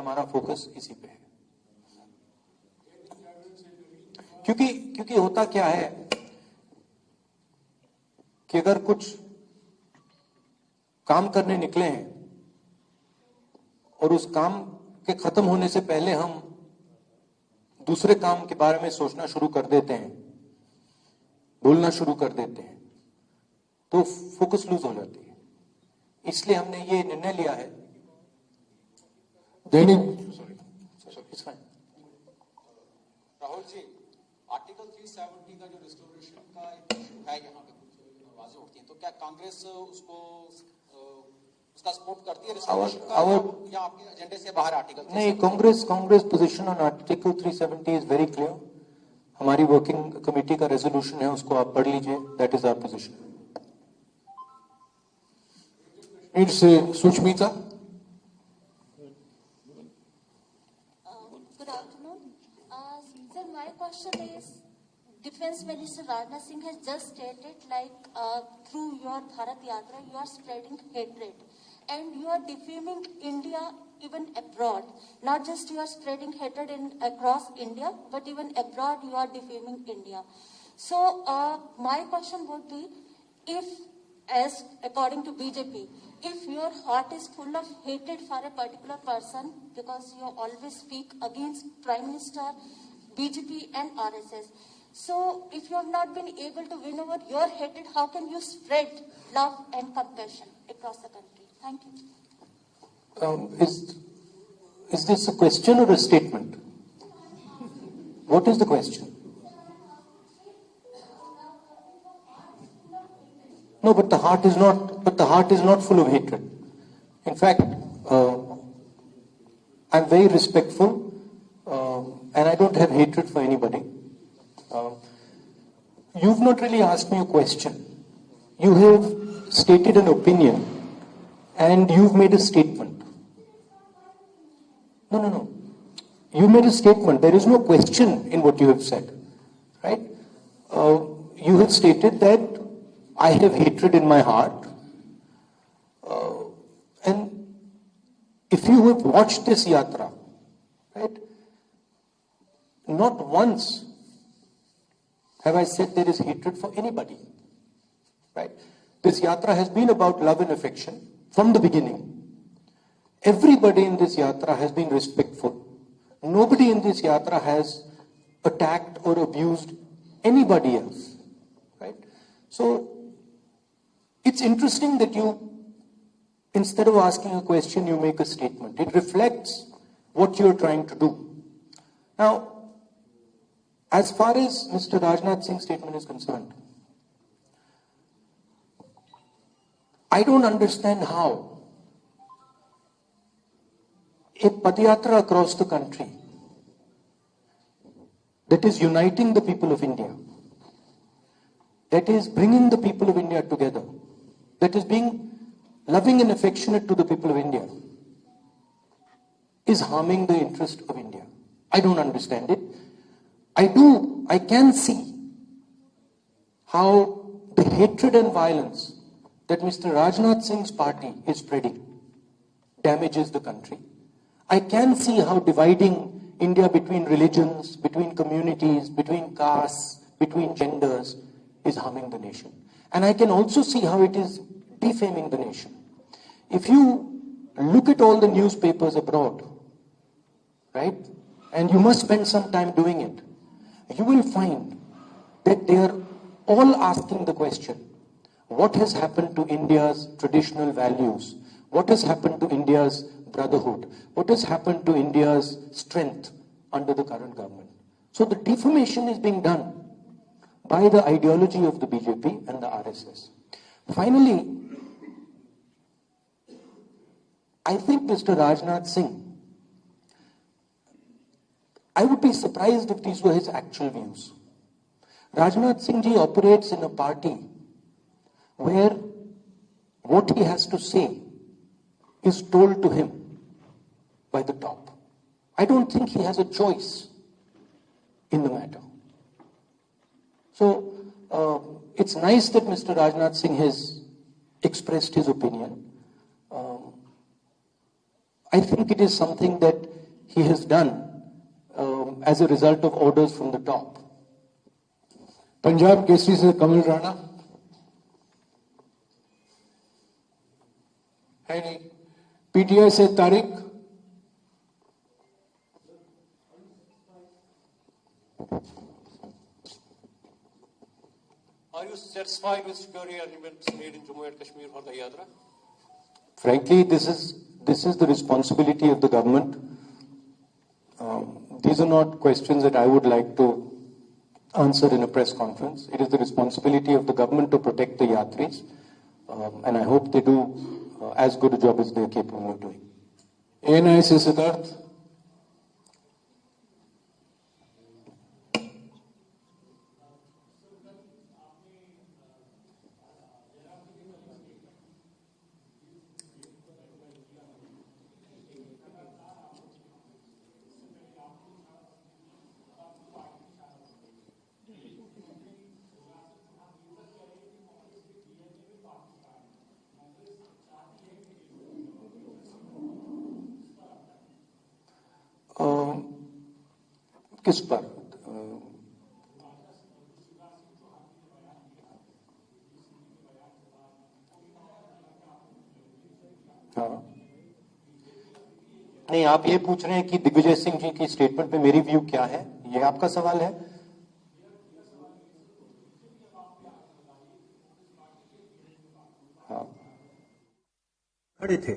हमारा फोकस इसी पे है। क्योंकि होता क्या है कि अगर कुछ काम करने निकले हैं और उस काम के खत्म होने से पहले हम दूसरे काम के बारे में सोचना शुरू कर देते हैं, बोलना शुरू कर देते हैं, तो फोकस लूज हो जाती है। इसलिए हमने ये निर्णय लिया है। राहुल जी, आर्टिकल 370 का जो रिस्टोरेशन का इशू है यहाँ पे कुछ आवाजें उठती हैं, तो क्या कांग्रेस उसका सपोर्ट करती है रिस्टोरेशन का, या आपके एजेंडे से बाहर आर्टिकल? नहीं, Congress position on article 370 is very clear. हमारी वर्किंग कमेटी का रेजोल्यूशन है, उसको आप पढ़ लीजिए। That is our position. It's Sushmita. Good afternoon. Sir, my question is, Defense Minister Rajnath Singh has just stated through your Bharat Yatra, you are spreading hatred and you are defaming India even abroad. Not just you are spreading hatred across India, but even abroad you are defaming India. So my question would be, if, as according to BJP, if your heart is full of hatred for a particular person because you always speak against Prime Minister, BJP and RSS, so if you have not been able to win over your hatred, how can you spread love and compassion across the country? Thank you. Is this a question or a statement? What is the question? No, but the heart is not. But the heart is not full of hatred. In fact, I'm very respectful, and I don't have hatred for anybody. You've not really asked me a question. You have stated an opinion, and you've made a statement. No. You made a statement. There is no question in what you have said, right? You have stated that I have hatred in my heart. And if you have watched this yatra, right, not once have I said there is hatred for anybody, right? This yatra has been about love and affection from the beginning. Everybody in this yatra has been respectful. Nobody in this yatra has attacked or abused anybody else, right? So it's interesting that you, instead of asking a question, you make a statement. It reflects what you're trying to do. Now, as far as Mr. Rajnath Singh's statement is concerned, I don't understand how a Padyatra across the country that is uniting the people of India, that is bringing the people of India together, that is being loving and affectionate to the people of India, is harming the interest of India. I don't understand it. I can see how the hatred and violence that Mr. Rajnath Singh's party is spreading damages the country. I can see how dividing India between religions, between communities, between castes, between genders is harming the nation. And I can also see how it is defaming the nation. If you look at all the newspapers abroad, right, and you must spend some time doing it, you will find that they are all asking the question, what has happened to India's traditional values? What has happened to India's brotherhood? What has happened to India's strength under the current government? So the defamation is being done by the ideology of the BJP and the RSS. Finally, I think Mr. Rajnath Singh, I would be surprised if these were his actual views. Rajnath Singh ji operates in a party where what he has to say is told to him by the top. I don't think he has a choice in the matter. So it's nice that Mr. Rajnath Singh has expressed his opinion. I think it is something that he has done as a result of orders from the top. Punjab Kesari से कमल राणा है नहीं। PTI से Tariq, Are you satisfied with security arrangements made in Jammu and Kashmir for the Yatra? Frankly, this is the responsibility of the government. These are not questions that I would like to answer in a press conference. It is the responsibility of the government to protect the Yatris, and I hope they do as good a job as they are capable of doing. ANI से सिद्धार्थ, किस पर? हाँ, नहीं, आप ये पूछ रहे हैं कि दिग्विजय सिंह जी की स्टेटमेंट पे मेरी व्यू क्या है, ये आपका सवाल है? हाँ, खड़े थे,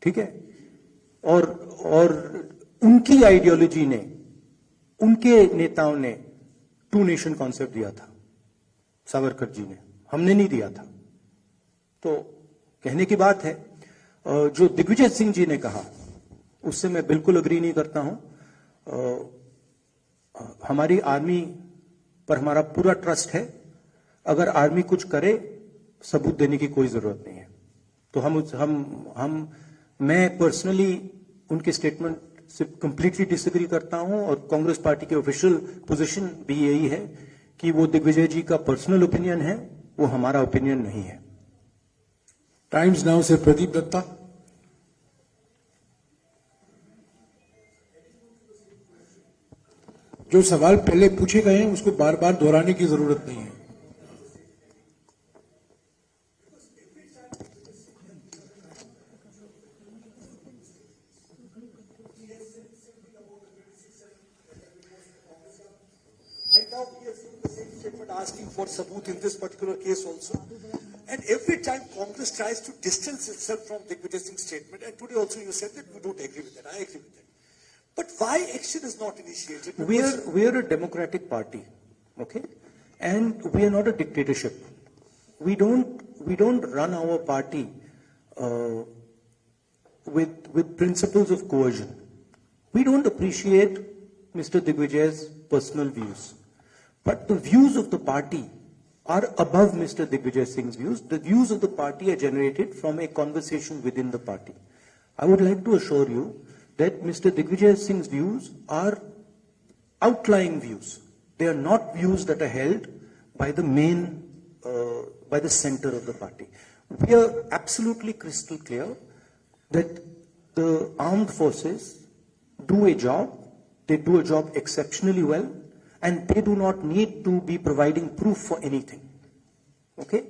ठीक है, और उनकी आइडियोलॉजी ने, उनके नेताओं ने टू नेशन कॉन्सेप्ट दिया था, सावरकर जी ने, हमने नहीं दिया था। तो कहने की बात है, जो दिग्विजय सिंह जी ने कहा उससे मैं बिल्कुल अग्री नहीं करता हूं। हमारी आर्मी पर हमारा पूरा ट्रस्ट है, अगर आर्मी कुछ करे सबूत देने की कोई जरूरत नहीं है। तो मैं पर्सनली उनके स्टेटमेंट से कंप्लीटली डिसएग्री करता हूं, और कांग्रेस पार्टी की ऑफिशियल पोजीशन भी यही है कि वो दिग्विजय जी का पर्सनल ओपिनियन है, वो हमारा ओपिनियन नहीं है। टाइम्स नाउ से प्रदीप दत्ता, जो सवाल पहले पूछे गए हैं उसको बार बार दोहराने की जरूरत नहीं है। And now we are seeing the same statement asking for sabut in this particular case also. And every time Congress tries to distance itself from Digvijay Singh's statement, and today also you said that you don't agree with that. I agree with that. But why action is not initiated? We are a democratic party, okay, and we are not a dictatorship. We don't run our party with principles of coercion. We don't appreciate Mr. Digvijay's personal views, but the views of the party are above Mr. Digvijay Singh's views. The views of the party are generated from a conversation within the party. I would like to assure you that Mr. Digvijay Singh's views are outlying views. They are not views that are held by the by the center of the party. We are absolutely crystal clear that the armed forces do a job, they do a job exceptionally well, and they do not need to be providing proof for anything. Okay?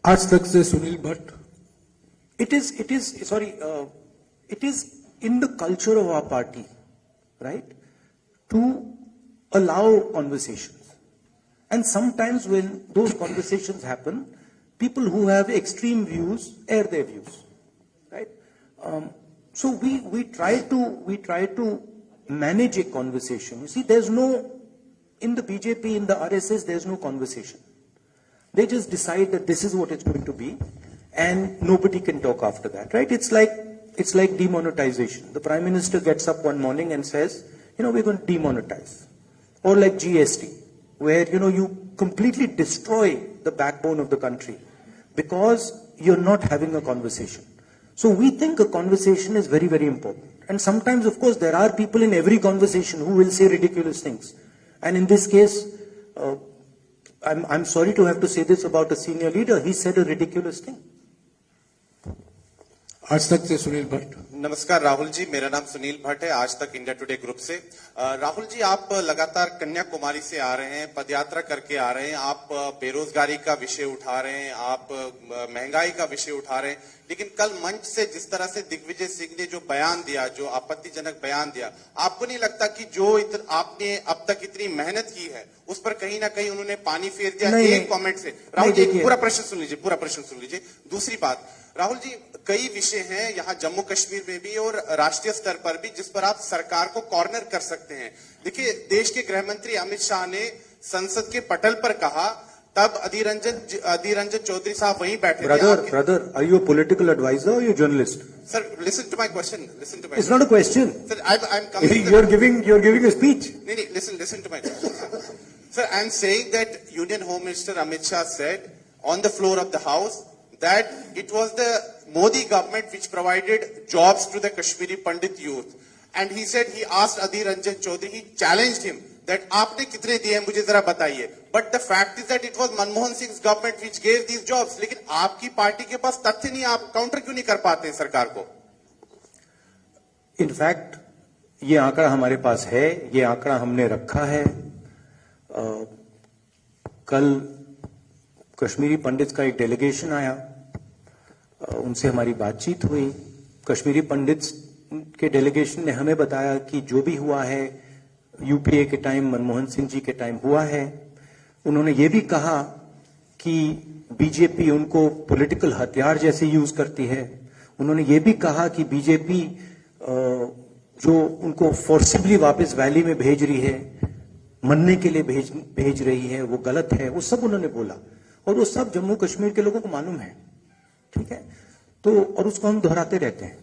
आज तक से Sunil Bhatt, It is in the culture of our party, right, to allow conversations. And sometimes when those conversations happen, people who have extreme views air their views, right? So we try to manage a conversation. You see, there's no, in the BJP, in the RSS, there's no conversation. They just decide that this is what it's going to be, and nobody can talk after that, right? It's like demonetization. The Prime Minister gets up one morning and says, we're going to demonetize. Or like GST, where, you completely destroy the backbone of the country because you're not having a conversation. So we think a conversation is very, very important. And sometimes, of course, there are people in every conversation who will say ridiculous things. And in this case, I'm sorry to have to say this about a senior leader. He said a ridiculous thing. आज तक से सुनील भट्ट। नमस्कार राहुल जी, मेरा नाम सुनील भट्ट है, आज तक India today group से। राहुल जी, आप लगातार कन्याकुमारी से आ रहे हैं, पदयात्रा करके आ रहे हैं, आप बेरोजगारी का विषय उठा रहे हैं, आप महंगाई का विषय उठा रहे हैं, लेकिन कल मंच से जिस तरह से दिग्विजय सिंह ने जो बयान दिया, जो आपत्तिजनक बयान दिया, आपको नहीं लगता कि जो आपने अब तक इतनी मेहनत की है उस पर कहीं ना कहीं उन्होंने पानी फेर दिया? एक कमेंट से। राहुल जी, पूरा प्रश्न सुन लीजिए। दूसरी बात, राहुल जी, कई विषय हैं यहाँ जम्मू कश्मीर में भी और राष्ट्रीय स्तर पर भी जिस पर आप सरकार को कॉर्नर कर सकते हैं। देखिए, देश के गृह मंत्री अमित शाह ने संसद के पटल पर कहा, तब अधीर रंजन चौधरी साहब वहीं बैठे थे। Brother, are you a political advisor or are you a journalist? Sir, listen to my question. It's not a question. Sir, I'm coming. You're giving a speech. No, listen to my question. Sir, I'm saying that Union Home Minister Amit Shah said on the floor of the House that it was the Modi government which provided jobs to the Kashmiri Pandit youth. And he said, he asked Adhir Ranjan Chaudhary, he challenged him that आपने कितने दिए मुझे जरा बताइए. But the fact is that it was Manmohan Singh's government which gave these jobs. लेकिन आपकी party के पास तथ्य नहीं, आप काउंटर क्यों नहीं कर पाते हैं सरकार को? इनफैक्ट ये आंकड़ा हमारे पास है, ये आंकड़ा हमने रखा है। कल कश्मीरी पंडित्स का एक डेलीगेशन आया, उनसे हमारी बातचीत हुई। कश्मीरी पंडित्स के डेलीगेशन ने हमें बताया कि जो भी हुआ है यूपीए के टाइम, मनमोहन सिंह जी के टाइम हुआ है। उन्होंने ये भी कहा कि बीजेपी उनको पॉलिटिकल हथियार जैसे यूज करती है। उन्होंने ये भी कहा कि बीजेपी जो उनको फोर्सिबली वापस वैली में भेज रही है, मरने के लिए भेज रही है, वो गलत है। वो सब उन्होंने बोला और वो सब जम्मू कश्मीर के लोगों को मालूम है, ठीक है। तो और उसको हम दोहराते रहते हैं।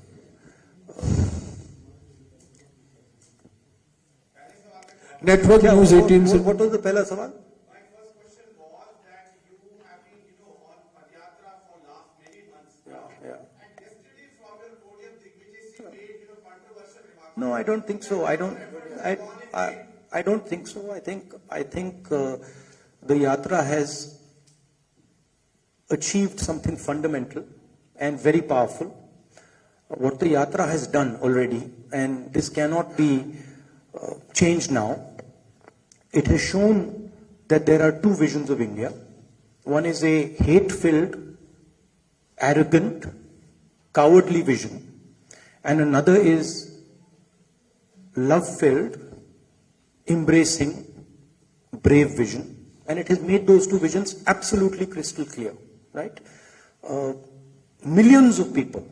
नेटवर्क न्यूज 18 से व्हाट वाज द पहला सवाल? No, I don't think so. I don't think so. I think the yatra has achieved something fundamental and very powerful. What the yatra has done already, and this cannot be changed now. It has shown that there are two visions of India. One is a hate-filled, arrogant, cowardly vision, and another is love-filled, embracing, brave vision. And it has made those two visions absolutely crystal clear, right? Millions of people,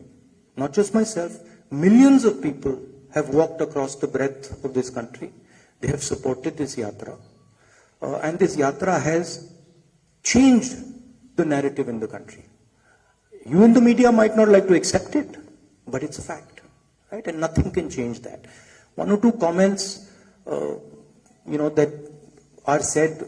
not just myself, millions of people have walked across the breadth of this country. They have supported this yatra. And this yatra has changed the narrative in the country. You in the media might not like to accept it, but it's a fact, right? And nothing can change that. One or two comments, that are said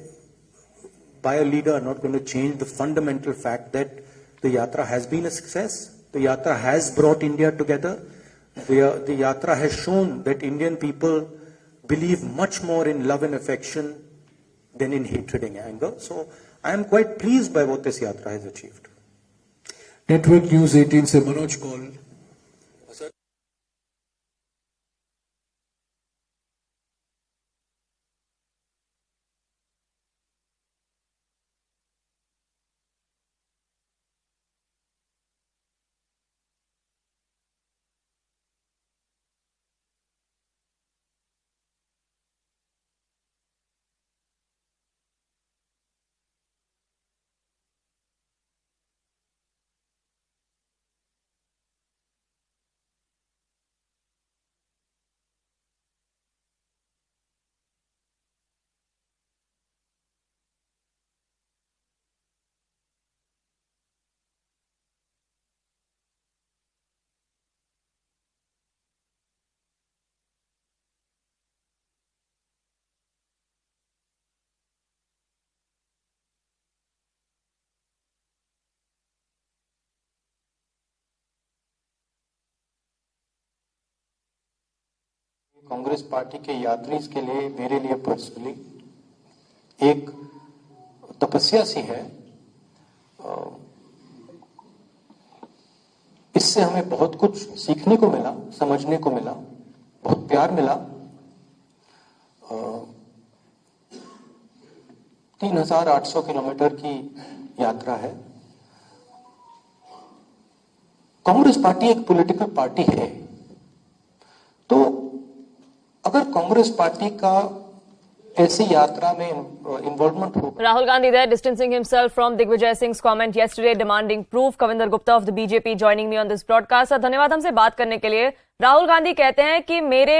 by a leader are not going to change the fundamental fact that the yatra has been a success. The yatra has brought India together. The yatra has shown that Indian people believe much more in love and affection than in hatred and anger. So I am quite pleased by what this yatra has achieved. Network news 18 से Manoj Kaul. Congress party के यात्री के लिए, मेरे लिए personally एक तपस्या सी है। इससे इससे हमें बहुत कुछ सीखने को मिला, समझने को मिला, बहुत प्यार मिला। 3,800 किलोमीटर की यात्रा है। कांग्रेस पार्टी एक पॉलिटिकल पार्टी है, तो अगर कांग्रेस पार्टी का ऐसी यात्रा में इन्वॉल्वमेंट हो। Rahul Gandhi there distancing himself from Digvijay Singh's comment yesterday demanding proof. Kavinder Gupta of the BJP joining me on this broadcast. धन्यवाद हमसे बात करने के लिए। राहुल गांधी कहते हैं कि मेरे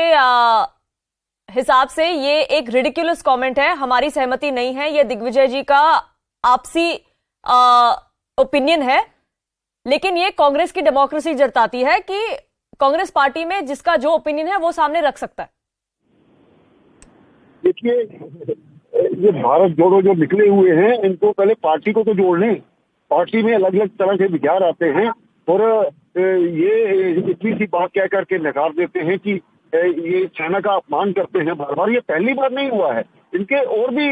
हिसाब से ये एक रिडिकुलस कमेंट है, हमारी सहमति नहीं है, ये दिग्विजय जी का आपसी ओपिनियन है, लेकिन ये कांग्रेस की डेमोक्रेसी जताती है कि कांग्रेस पार्टी में जिसका जो ओपिनियन है वो सामने रख सकता है। देखिए, ये भारत जोड़ो जो निकले हुए हैं, इनको पहले पार्टी को तो जोड़ लें। पार्टी में अलग अलग तरह के विचार आते हैं और ये इतनी सी बात कह करके नकार देते हैं कि ये सेना का अपमान करते हैं बार बार। ये पहली बार नहीं हुआ है, इनके और भी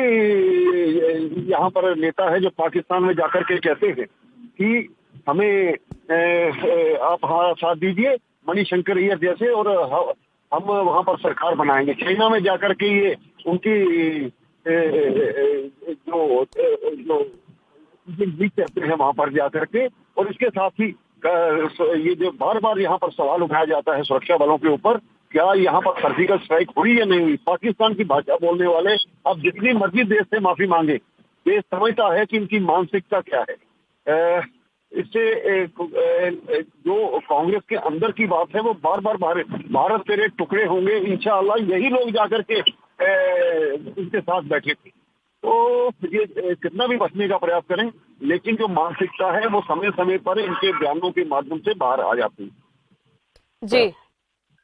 यहाँ पर नेता है जो पाकिस्तान में जाकर के कहते हैं कि हमें आप हमारा साथ दीजिए, मणिशंकर अय्यर जैसे, और हम वहां पर सरकार बनाएंगे। चाइना में जाकर के ये उनकी जो कहते हैं वहां पर जाकर के, और इसके साथ ही ये जो बार बार यहाँ पर सवाल उठाया जाता है सुरक्षा बलों के ऊपर, क्या यहाँ पर सर्जिकल स्ट्राइक हुई या नहीं हुई। पाकिस्तान की भाषा बोलने वाले अब जितनी मर्जी देश से माफी मांगे, देश समझता है कि इनकी मानसिकता क्या है। इससे जो कांग्रेस के अंदर की बात है वो बार बार भारत तेरे टुकड़े होंगे इंशाअल्लाह, यही लोग जाकर के इनके साथ बैठे थे। तो ये कितना भी बचने का प्रयास करें, लेकिन जो मानसिकता है वो समय समय पर इनके बयानों के माध्यम से बाहर आ जाती है।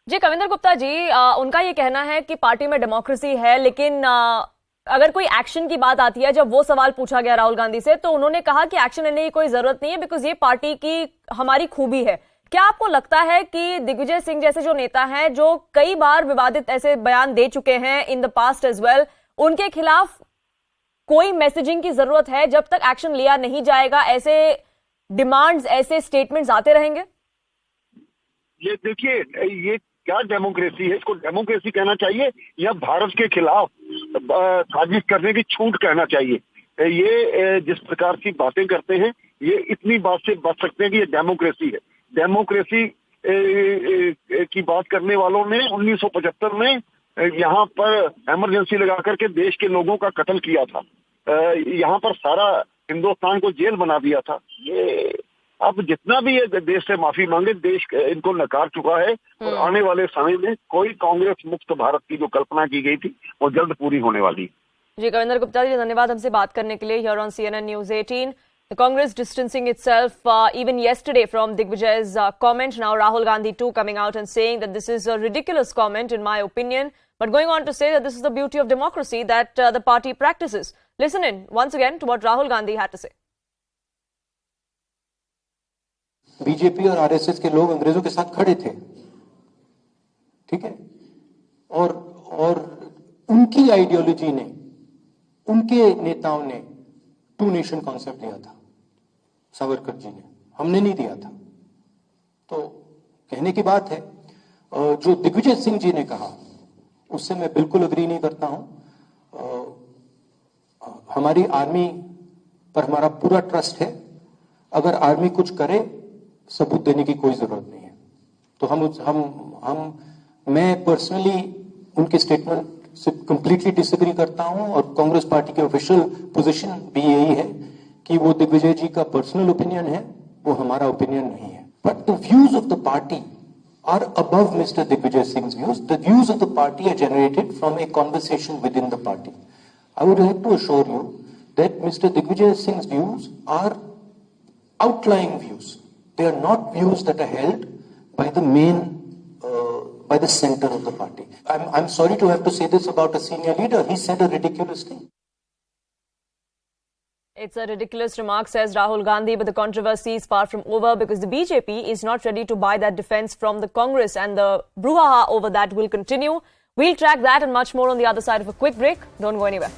जी कविंदर गुप्ता जी, उनका ये कहना है कि पार्टी में डेमोक्रेसी है, लेकिन अगर कोई एक्शन की बात आती है, जब वो सवाल पूछा गया राहुल गांधी से, तो उन्होंने कहा कि एक्शन लेने की कोई जरूरत नहीं है, बिकॉज ये पार्टी की हमारी खूबी है। क्या आपको लगता है कि दिग्विजय सिंह जैसे जो नेता हैं, जो कई बार विवादित ऐसे बयान दे चुके हैं in the past as well, उनके खिलाफ कोई मैसेजिंग की जरूरत है? जब तक एक्शन लिया नहीं जाएगा, ऐसे डिमांड्स, ऐसे स्टेटमेंट्स आते रहेंगे? ये देखिए, ये क्या डेमोक्रेसी है? इसको डेमोक्रेसी कहना चाहिए या भारत के खिलाफ साजिश करने की छूट कहना चाहिए? ये जिस प्रकार की बातें करते हैं, ये इतनी बात से बच सकते हैं कि ये डेमोक्रेसी है। डेमोक्रेसी की बात करने वालों ने 1975 में यहाँ पर इमरजेंसी लगा करके देश के लोगों का कत्ल किया था। यहाँ पर सारा हिंदुस्तान को जेल बना दिया था। ये अब जितना भी ये देश से माफी मांगे, देश इनको नकार चुका है, और आने वाले समय में कोई कांग्रेस मुक्त भारत की जो कल्पना की गई थी वो जल्द पूरी होने वाली है। जी कविंदर गुप्ता जी, धन्यवाद हमसे बात करने के लिए here on CNN News 18. The Congress distancing itself even yesterday from Digvijay's comment. Now Rahul Gandhi too coming out and saying that this is a ridiculous comment in my opinion, but going on to say that this is the beauty of democracy that the party practices. Listen in once again to what Rahul Gandhi had to say. BJP और RSS के लोग अंग्रेजों के साथ खड़े थे, ठीक है, और उनकी आइडियोलॉजी ने, उनके नेताओं ने टू नेशन कॉन्सेप्ट दिया था, सावरकर जी ने, हमने नहीं दिया था। तो कहने की बात है, जो दिग्विजय सिंह जी ने कहा उससे मैं बिल्कुल अग्री नहीं करता हूं। हमारी आर्मी पर हमारा पूरा ट्रस्ट है, अगर आर्मी कुछ करे सबूत देने की कोई जरूरत नहीं है। तो मैं पर्सनली उनके स्टेटमेंट से कंप्लीटली डिसएग्री करता हूं, और कांग्रेस पार्टी के ऑफिशियल पोजीशन भी यही है कि वो दिग्विजय जी का पर्सनल ओपिनियन है, वो हमारा ओपिनियन नहीं है। But the views of the party are above mister Digvijay Singh's views. The views of the party are generated from a conversation within the party. I would like to assure you that mister Digvijay Singh's views are outlying views. They are not views that are held by the by the center of the party. I'm sorry to have to say this about a senior leader. He said a ridiculous thing. It's a ridiculous remark, says Rahul Gandhi, but the controversy is far from over because the BJP is not ready to buy that defense from the Congress, and the brouhaha over that will continue. We'll track that and much more on the other side of a quick break. Don't go anywhere.